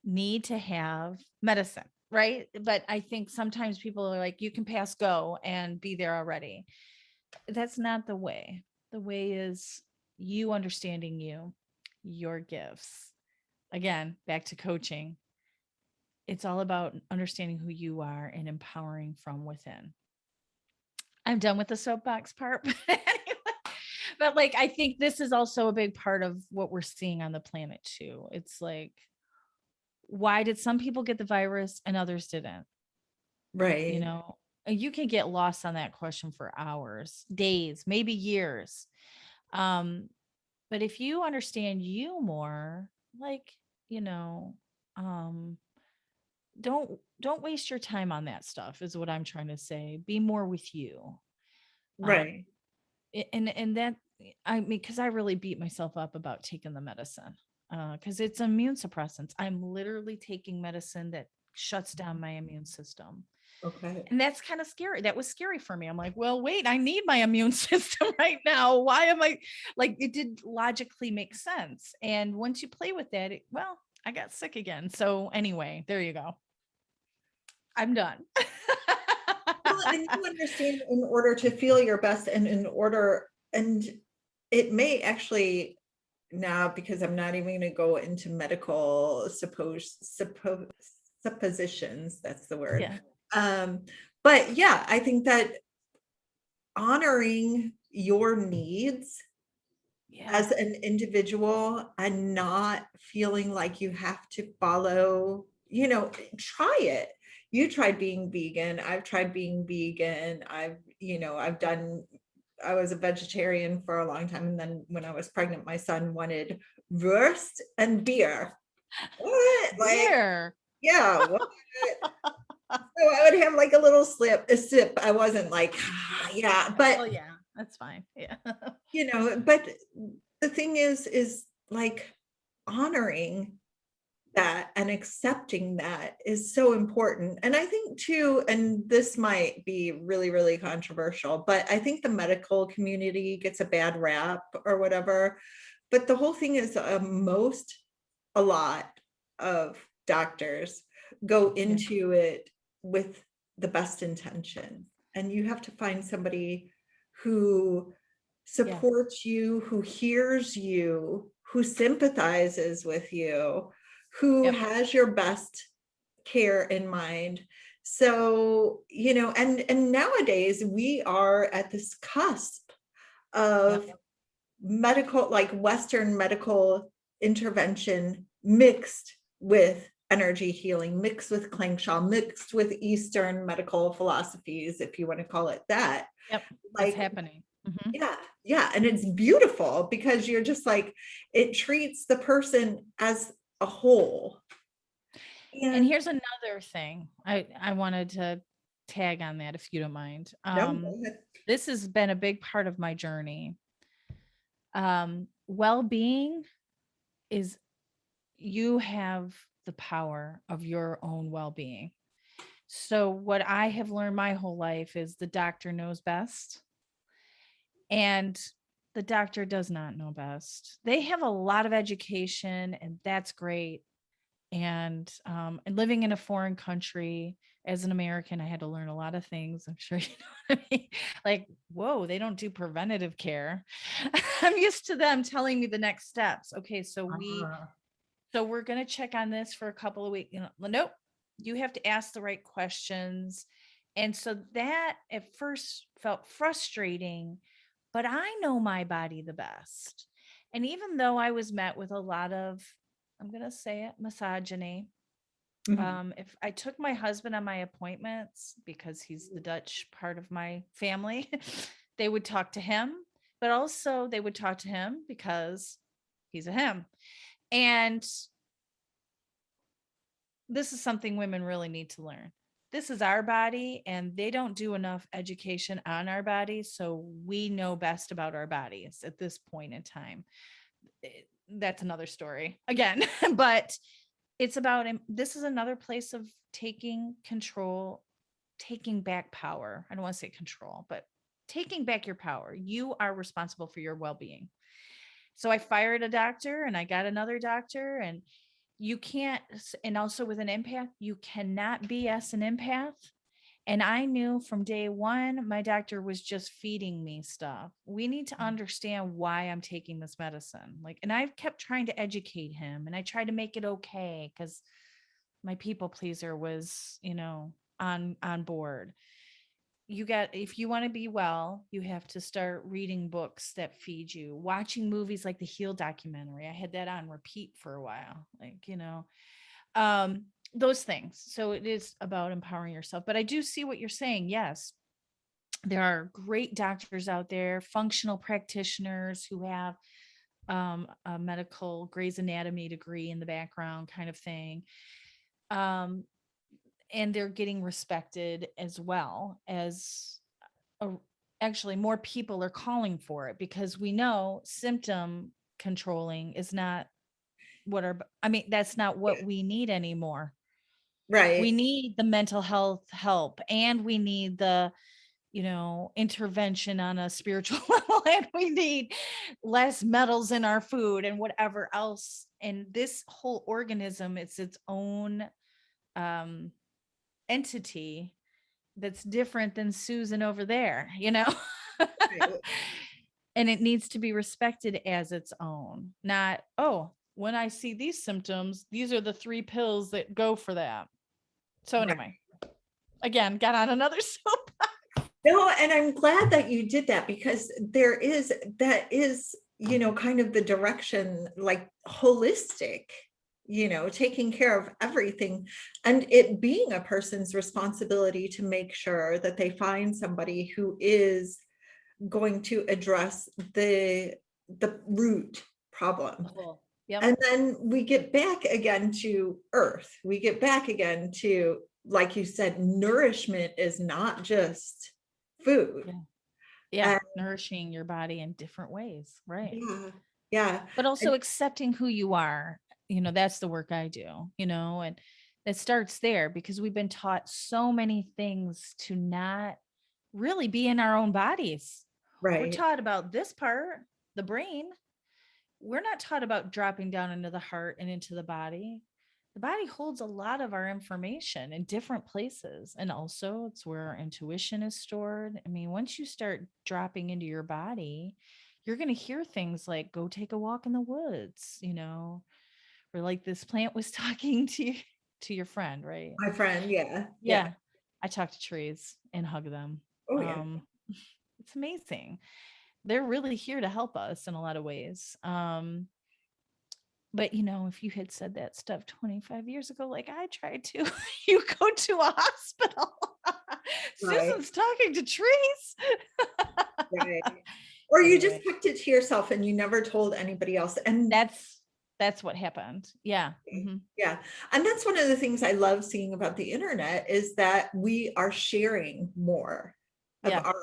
need to have medicine, right? But I think sometimes people are like, you can pass go and be there already. That's not the way. The way is you understanding your gifts. Again, back to coaching. It's all about understanding who you are and empowering from within. I'm done with the soapbox part. But anyway, but like, I think this is also a big part of what we're seeing on the planet too. It's like, why did some people get the virus and others didn't? You Right. know, you can get lost on that question for hours, days, maybe years. Um, but if you understand you more, like, you know, um, don't waste your time on that stuff is what I'm trying to say. Be more with you. Um, Right. and that, I mean, because I really beat myself up about taking the medicine, because it's immune suppressants. I'm literally taking medicine that shuts down my immune system. Okay. And that's kind of scary. That was scary for me. I'm like, well, wait, I need my immune system right now. Why am I like, it did logically make sense. And once you play with that, well, I got sick again. So anyway, there you go. I'm done. Well, and you understand in order to feel your best and in order, and it may actually now, because I'm not even going to go into medical suppositions, that's the word. Yeah. But yeah, I think that honoring your needs Yeah. as an individual and not feeling like you have to follow, try it. You tried being vegan. I've tried being vegan. I was a vegetarian for a long time. And then when I was pregnant, my son wanted wurst and beer. What? Like, Beer. yeah, what? So I would have like a sip. I wasn't like, yeah, but Well, yeah, that's fine. Yeah. but the thing is like honoring that and accepting that is so important. And I think too, and this might be really, really controversial, but I think the medical community gets a bad rap or whatever. But the whole thing is a lot of doctors go into it with the best intention. And you have to find somebody who supports you, who hears you, who sympathizes with you, who Yep. has your best care in mind. So, and nowadays we are at this cusp of Yep. medical, like Western medical intervention mixed with energy healing, mixed with Klangshaw, mixed with Eastern medical philosophies, if you want to call it that. Yep. It's Like, happening. Mhm. yeah. And it's beautiful because you're just like, it treats the person as a whole. And And here's another thing. I wanted to tag on that if you don't mind. no, go ahead. This has been a big part of my journey. Well-being is, you have the power of your own well-being. So what I have learned my whole life is the doctor knows best, and the doctor does not know best. They have a lot of education, and that's great. And living in a foreign country as an American, I had to learn a lot of things. I'm sure you know what I mean. Like, whoa, they don't do preventative care. I'm used to them telling me the next steps. Okay, so we're going to check on this for a couple of weeks. Nope, you have to ask the right questions. And so that at first felt frustrating, but I know my body the best. And even though I was met with a lot of, I'm going to say it, misogyny, Mhm. if I took my husband on my appointments because he's the Dutch part of my family, they would talk to him, but also they would talk to him because he's a him. And this is something women really need to learn. This is our body, and they don't do enough education on our bodies. So we know best about our bodies at this point in time. That's another story again, but it's about, this is another place of taking control, taking back power. I don't want to say control, but taking back your power. You are responsible for your well-being. So I fired a doctor and I got another doctor, and you can't, and also with an empath, you cannot BS an empath. And I knew from day one, my doctor was just feeding me stuff. We need to understand why I'm taking this medicine. Like, and I've kept trying to educate him, and I tried to make it okay because my people pleaser was, on board. If you want to be well, you have to start reading books that feed you, watching movies like the Heal documentary. I had that on repeat for a while, um, those things. So it is about empowering yourself. But I do see what you're saying. Yes, there are great doctors out there, functional practitioners who have a medical Grey's Anatomy degree in the background kind of thing. Um, and they're getting respected as well as a, actually more people are calling for it, because we know symptom controlling is not what our, I mean, that's not what we need anymore. We Right. need the mental health help, and we need the, intervention on a spiritual level, and we need less metals in our food and whatever else. And this whole organism, it's its own um, entity that's different than Susan over there, Right. and it needs to be respected as its own, not, oh, when I see these symptoms, these are the 3 pills that go for that. So Right. anyway, again, got on another soap. No, and I'm glad that you did that, because that is, kind of the direction, like holistic, taking care of everything, and it being a person's responsibility to make sure that they find somebody who is going to address the root problem. Cool. Yep. And then we get back again to earth. We get back again to, like you said, nourishment is not just food. Yeah. Yeah. And Nourishing your body in different ways. Right. yeah, yeah. But also And accepting who you are. That's the work I do, and it starts there, because we've been taught so many things to not really be in our own bodies. We're right, taught about this part, the brain. We're not taught about dropping down into the heart and into the body. The body holds a lot of our information in different places. And also, it's where our intuition is stored. I mean, once you start dropping into your body, you're going to hear things like, go take a walk in the woods, or like this plant was talking to your friend, right? my friend. Yeah, yeah. Yeah. I talk to trees and hug them. Oh yeah, It's amazing. They're really here to help us in a lot of ways. But if you had said that stuff 25 years ago, like I tried to, you go to a hospital. right, Susan's talking to trees. right. Or you just Anyway, kept it to yourself and you never told anybody else. And that's what happened. Yeah. Mhm. yeah. And that's one of the things I love seeing about the internet, is that we are sharing more of Yeah. our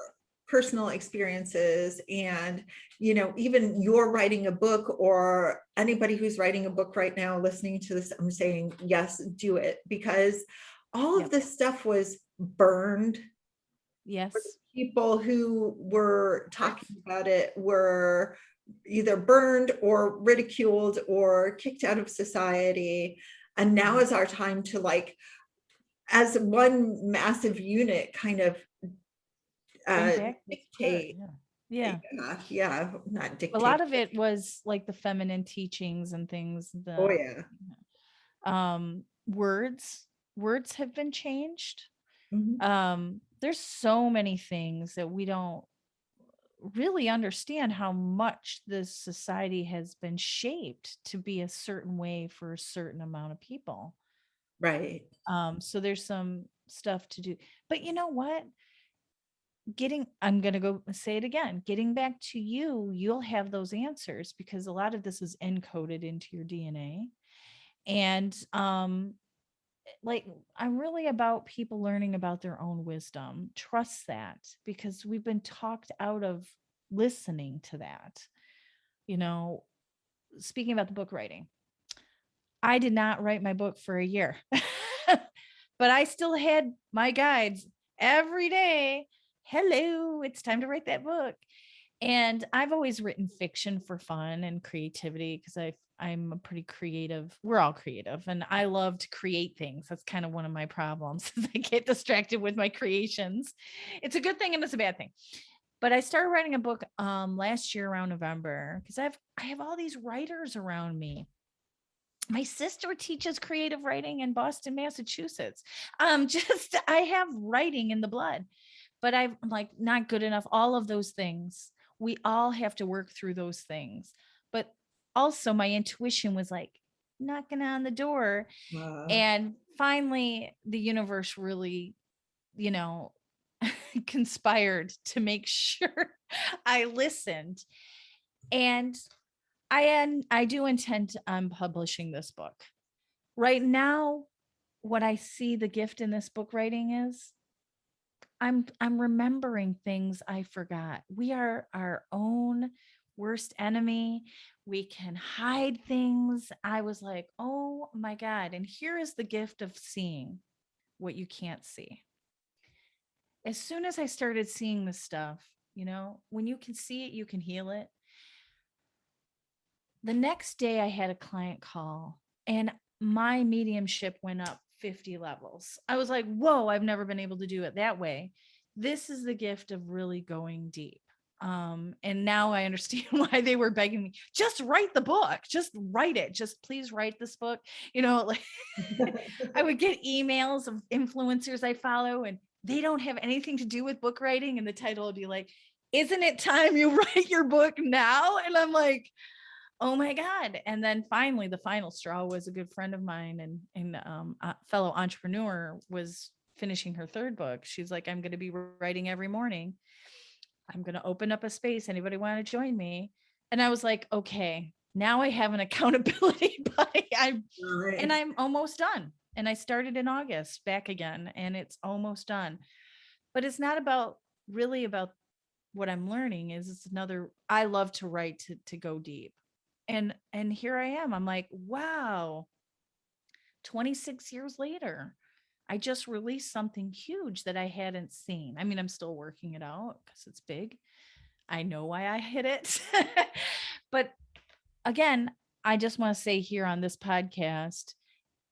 personal experiences. And, even you're writing a book, or anybody who's writing a book right now listening to this, I'm saying, yes, do it, because all Yeah. of this stuff was burned. Yes. People who were talking about it were either burned or ridiculed or kicked out of society. And now is our time to, like, as one massive unit, kind of Bring back this part. dictate. Yeah. Yeah, not A dictate. lot of it was like the feminine teachings and things, Oh yeah. Words have been changed. Mhm. There's so many things that we don't really understand, how much this society has been shaped to be a certain way for a certain amount of people. Right. So there's some stuff to do. But you know what? I'm going to go say it again. Getting back to you, you'll have those answers, because a lot of this is encoded into your DNA. And like, I'm really about people learning about their own wisdom. Trust that, because we've been talked out of listening to that. Speaking about the book writing, I did not write my book for a year, but I still had my guides every day. Hello, it's time to write that book. And I've always written fiction for fun and creativity, because I'm a pretty creative. We're all creative, and I love to create things. That's kind of one of my problems. I get distracted with my creations. It's a good thing and it's a bad thing. But I started writing a book last year around November, because I have all these writers around me. My sister teaches creative writing in Boston, Massachusetts. Just I have writing in the blood, but I'm like not good enough. All of those things. We all have to work through those things. But also my intuition was like knocking on the door. Uh, And finally the universe really, you know, conspired to make sure I listened. And I do intend on publishing this book. Right now, what I see the gift in this book writing is I'm remembering things I forgot. We are our own worst enemy. We can hide things. I was like, "Oh my God." And here is the gift of seeing what you can't see. As soon as I started seeing this stuff, when you can see it, you can heal it. The next day I had a client call and my mediumship went up 50 levels. I was like, whoa, I've never been able to do it that way. This is the gift of really going deep. And now I understand why they were begging me, just write the book, just write it. Just please write this book. Like I would get emails of influencers I follow and they don't have anything to do with book writing. And the title would be like, isn't it time you write your book now? And I'm like, oh my God. And then finally, the final straw was a good friend of mine and a fellow entrepreneur was finishing her third book. She's like, I'm going to be writing every morning. I'm going to open up a space. Anybody want to join me? And I was like, okay, now I have an accountability buddy. And I'm almost done. And I started in August back again, and it's almost done. But it's not really about what I'm learning. It's another, I love to write to go deep. And here I am. I'm like, wow, 26 years later, I just released something huge that I hadn't seen. I mean, I'm still working it out because it's big. I know why I hit it. But again, I just want to say here on this podcast,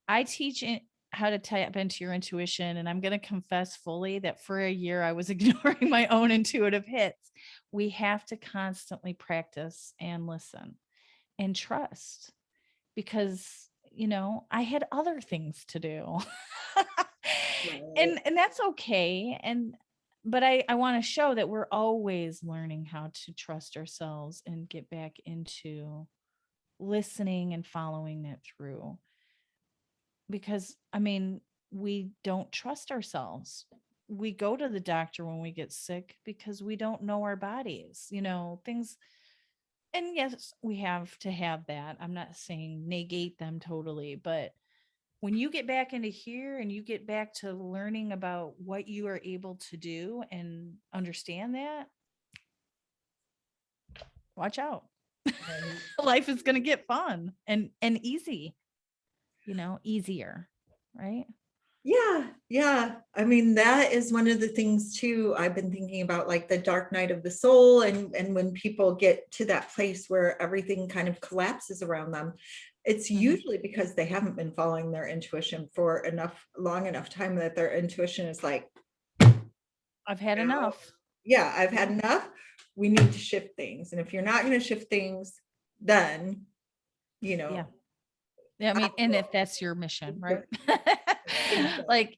I teach how to tap into your intuition. And I'm going to confess fully that for a year, I was ignoring my own intuitive hits. We have to constantly practice and listen and trust because, I had other things to do. And that's okay. But I want to show that we're always learning how to trust ourselves and get back into listening and following that through. Because I mean, we don't trust ourselves. We go to the doctor when we get sick because we don't know our bodies, things. And yes, we have to have that. I'm not saying negate them totally, but when you get back into here and you get back to learning about what you are able to do and understand that, watch out. Life is going to get fun and easy, easier, right? Yeah. I mean, that is one of the things too, I've been thinking about, like the dark night of the soul. And when people get to that place where everything kind of collapses around them, it's usually because they haven't been following their intuition for long enough time that their intuition is like, I've had enough. Yeah, I've had enough. We need to shift things. And if you're not going to shift things, then, Yeah, I mean, and if that's your mission, right? Like,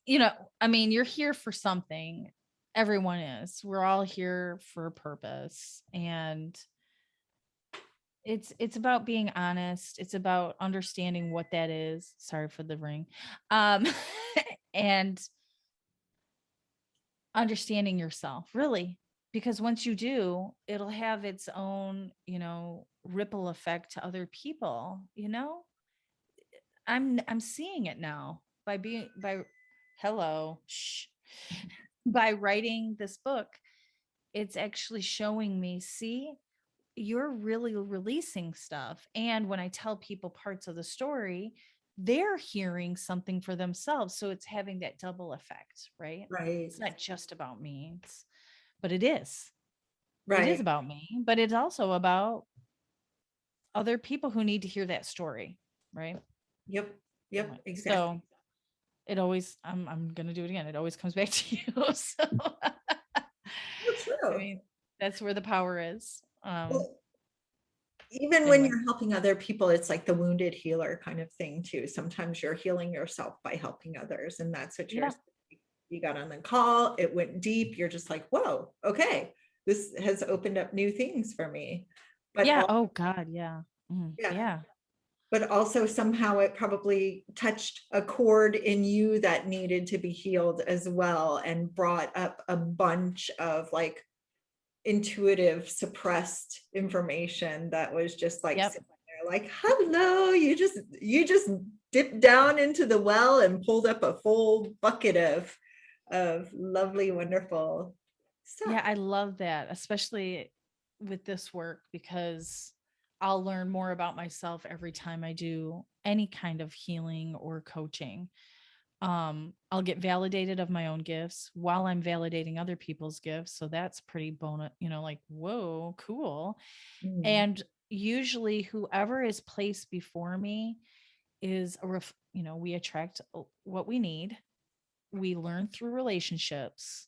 I mean, you're here for something. Everyone is. We're all here for a purpose. And it's about being honest. It's about understanding what that is. Sorry for the ring. And understanding yourself, really. Because once you do, it'll have its own, ripple effect to other people, I'm seeing it now by hello, shh, by writing this book. It's actually showing me, see, you're really releasing stuff. And when I tell people parts of the story, they're hearing something for themselves. So it's having that double effect, right? Right. It's not just about me, but it is. Right. It is about me, but it's also about other people who need to hear that story, right? Yep, exactly. So it always, I'm going to do it again. It always comes back to you. So True. I mean, that's where the power is. Even when you're helping other people, it's like the wounded healer kind of thing too. Sometimes you're healing yourself by helping others. And that's what you got on the call. It went deep. You're just like, whoa, okay. This has opened up new things for me. But oh God. Yeah. Yeah. But also somehow it probably touched a chord in you that needed to be healed as well, and brought up a bunch of like intuitive suppressed information that was just like Yep. sitting there like, hello, you just dipped down into the well and pulled up a full bucket of lovely, wonderful stuff. Yeah, I love that, especially with this work, because I'll learn more about myself every time I do any kind of healing or coaching. I'll get validated of my own gifts while I'm validating other people's gifts. So that's pretty bonus, like, whoa, cool. Mm. And usually whoever is placed before me is we attract what we need. We learn through relationships.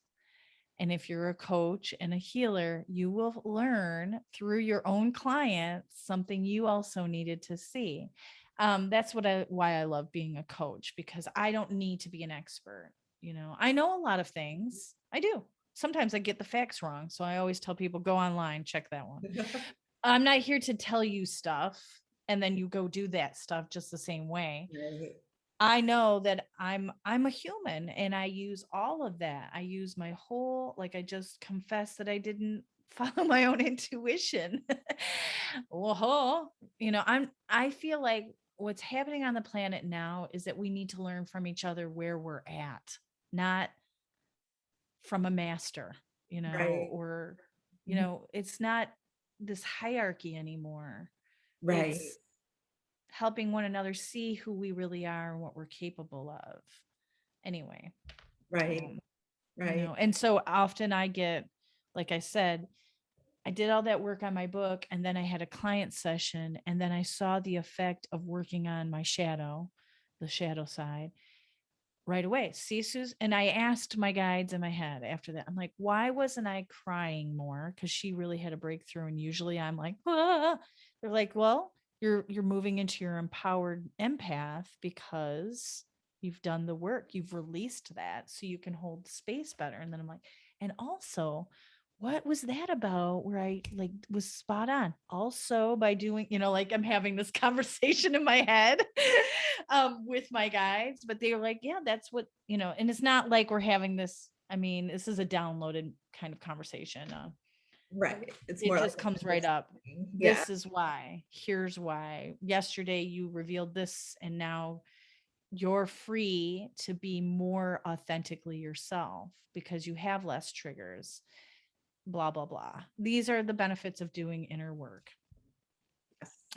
And if you're a coach and a healer, you will learn through your own clients something you also needed to see. That's why I love being a coach, because I don't need to be an expert. I know a lot of things. I do. Sometimes I get the facts wrong. So I always tell people, go online, check that one. I'm not here to tell you stuff and then you go do that stuff just the same way. Right. I know that I'm a human and I use all of that. I use my whole, like, I just confessed that I didn't follow my own intuition. Whoa. I feel like what's happening on the planet now is that we need to learn from each other where we're at, not from a master, Right. or, Mhm. it's not this hierarchy anymore. Right. It's helping one another see who we really are and what we're capable of. Anyway, Right. Right. and so often I get, like I said, I did all that work on my book and then I had a client session and then I saw the effect of working on my shadow, the shadow side right away. See, Susan, and I asked my guides in my head after that, I'm like, why wasn't I crying more? Because she really had a breakthrough. And usually I'm like, ah. They're like, well, you're moving into your empowered empath because you've done the work, you've released that so you can hold space better. And then I'm like, and also, what was that about where I like was spot on also by doing, like I'm having this conversation in my head with my guides, but they were like, yeah, that's what, and it's not like we're having this. I mean, this is a downloaded kind of conversation. Right. It's It more like just comes right up. yeah. This is why. Here's why. Yesterday you revealed this, and now you're free to be more authentically yourself because you have less triggers. Blah, blah, blah. These are the benefits of doing inner work.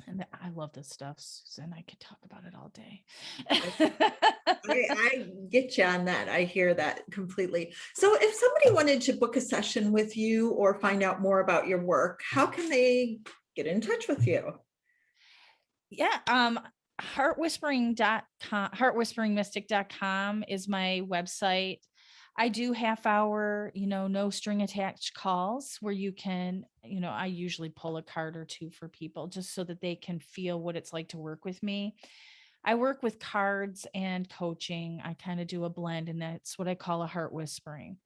And I love this stuff, Susan. I could talk about it all day. I get you on that. I hear that completely. So if somebody wanted to book a session with you or find out more about your work, how can they get in touch with you? Yeah. Heartwhisperingmystic.com is my website. I do half-hour, no string attached calls where you can, I usually pull a card or two for people just so that they can feel what it's like to work with me. I work with cards and coaching. I kind of do a blend, and that's what I call a heart whispering.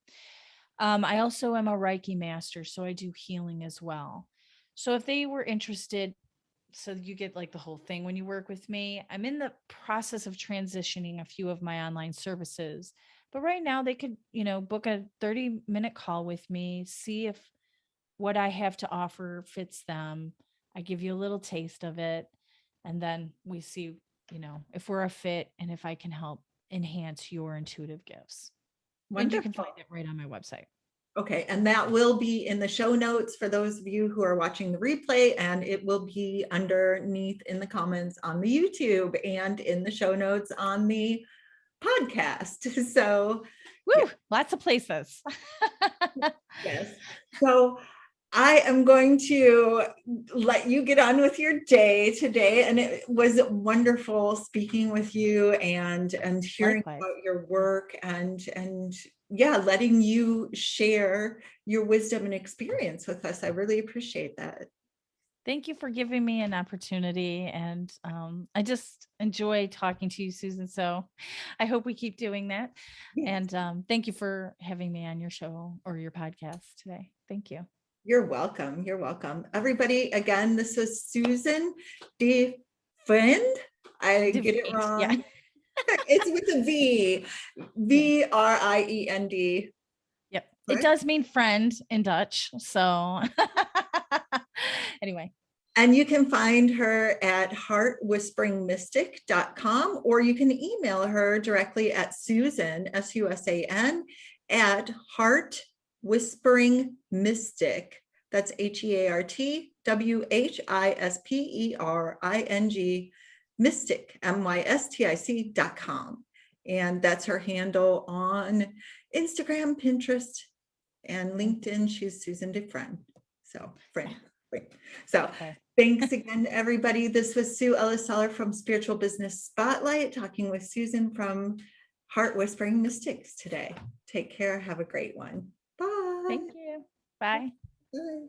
I also am a Reiki master, so I do healing as well. So if they were interested, so you get like the whole thing when you work with me. I'm in the process of transitioning a few of my online services, but right now they could, book a 30-minute call with me, see if what I have to offer fits them. I give you a little taste of it, and then we see, if we're a fit and if I can help enhance your intuitive gifts. And you can Wonderful. find it right on my website. Okay, and that will be in the show notes for those of you who are watching the replay, and it will be underneath in the comments on the YouTube and in the show notes on the podcast. So, Woo, lots of places. yes. So I am going to let you get on with your day today. And it was wonderful speaking with you and hearing Likewise. about your work and yeah, letting you share your wisdom and experience with us. I really appreciate that. Thank you for giving me an opportunity. And I just enjoy talking to you, Susan. So I hope we keep doing that. Yes. And thank you for having me on your show or your podcast today. Thank you. You're welcome. You're welcome. Everybody, again, this is Susan De Vriend. I get it wrong. Yeah. It's with a V. Vriend. Yep. It does mean friend in Dutch. So anyway. And you can find her at heartwhisperingmystic.com, or you can email her directly at Susan, SUSAN, at heartwhisperingmystic. That's HEARTWHISPERING mystic, MYSTIC.com. And that's her handle on Instagram, Pinterest, and LinkedIn. She's Susan De Vriend. So, thanks again, everybody. This was Sue Ellis-Saller from Spiritual Business Spotlight, talking with Susan from Heart Whispering Mystics today. Take care. Have a great one. Bye. Thank you. Bye. Bye.